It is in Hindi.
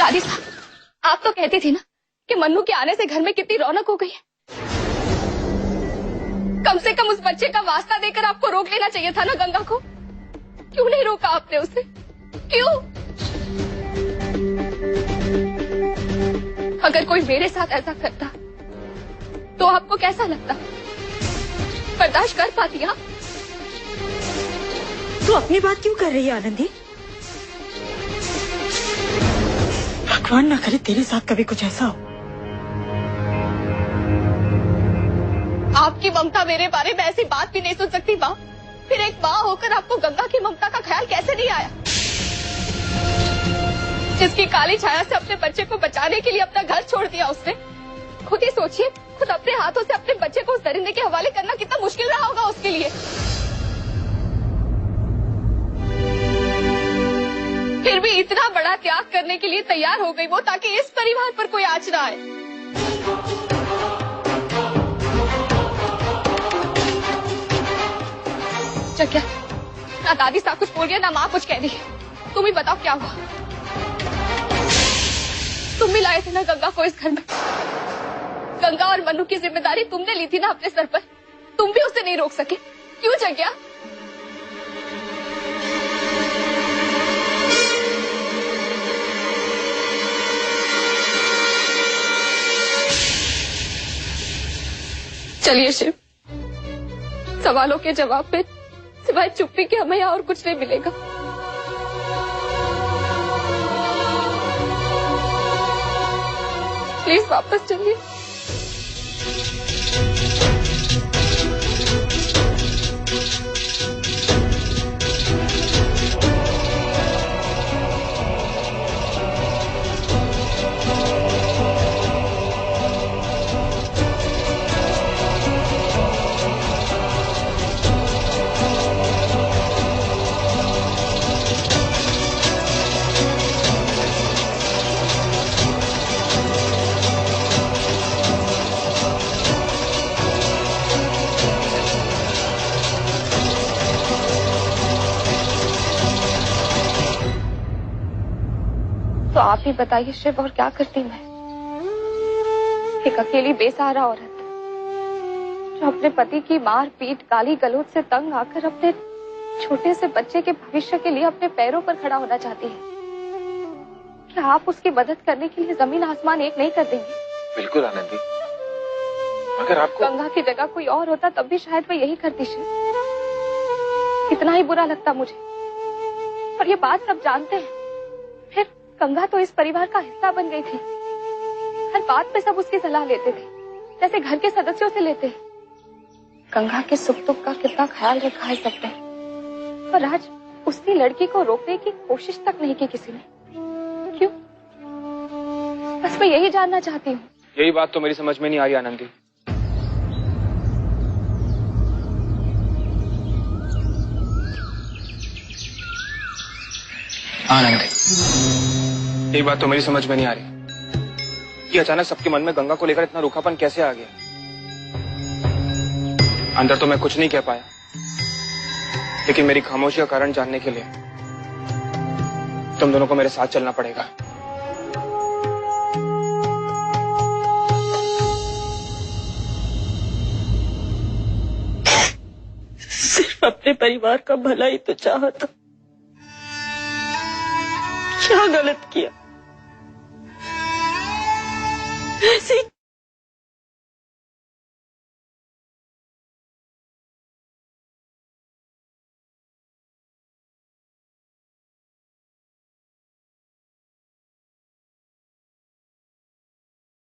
दादी साहब, आप तो कहती थी ना कि मन्नू के आने से घर में कितनी रौनक हो गई है। कम से कम उस बच्चे का वास्ता देकर आपको रोक लेना चाहिए था ना गंगा को। क्यों नहीं रोका आपने उसे? क्यों? अगर कोई मेरे साथ ऐसा करता तो आपको कैसा लगता? बर्दाश्त कर पाती आप? तू अपनी बात क्यों कर रही है आनंदी? भगवान ना करे तेरे साथ कभी कुछ ऐसा हो। आपकी ममता मेरे बारे में ऐसी बात भी नहीं सुन सकती माँ। फिर एक माँ होकर आपको गंगा की ममता का ख्याल कैसे नहीं आया? जिसकी काली छाया से अपने बच्चे को बचाने के लिए अपना घर छोड़ दिया उसने। खुद ही सोचिए, खुद अपने हाथों से अपने बच्चे को उस दरिंदे के हवाले करना कितना मुश्किल रहा होगा उसके लिए। फिर भी इतना बड़ा त्याग करने के लिए तैयार हो गई वो, ताकि इस परिवार पर कोई आँच ना आए। क्या ना दादी साहब कुछ बोल गया ना माँ कुछ कह दी। तुम ही बताओ क्या हुआ? तुम भी लाए थे ना गंगा को इस घर में। गंगा और मन्नू की जिम्मेदारी तुमने ली थी ना अपने सर पर। तुम भी उसे नहीं रोक सके, क्यों जग्या? चलिए शिव, सवालों के जवाब में सिवाय चुप्पी के हमें यहाँ और कुछ नहीं मिलेगा। प्लीज वापस चलिए। तो आप ही बताइए शिव, और क्या करती मैं? एक अकेली बेसहारा औरत जो अपने पति की मार पीट गाली गलौज से तंग आकर अपने छोटे से बच्चे के भविष्य के लिए अपने पैरों पर खड़ा होना चाहती है। क्या आप उसकी मदद करने के लिए जमीन आसमान एक नहीं कर देंगे? बिल्कुल आनंदी, अगर आपको गंगा की जगह कोई और होता तब भी शायद मैं यही करती शिव। कितना ही बुरा लगता मुझे, और ये बात सब जानते हैं। फिर गंगा तो इस परिवार का हिस्सा बन गई थी। हर बात पे सब उसकी सलाह लेते थे, जैसे घर के सदस्यों से लेते हैं। गंगा के सुख दुख का कितना ख्याल रखा है सबने, और आज उसी लड़की को रोकने की कोशिश तक नहीं की किसी ने। क्यों? बस मैं यही जानना चाहती हूँ। यही बात तो मेरी समझ में नहीं आ रही आनंदी। आनंदी, यही बात तो मेरी समझ में नहीं आ रही कि अचानक सबके मन में गंगा को लेकर इतना रूखापन कैसे आ गया। अंदर तो मैं कुछ नहीं कह पाया, लेकिन मेरी खामोशी का कारण जानने के लिए तुम दोनों को मेरे साथ चलना पड़ेगा। सिर्फ अपने परिवार का भला ही तो चाहा था। क्या गलत किया? ऐसे ही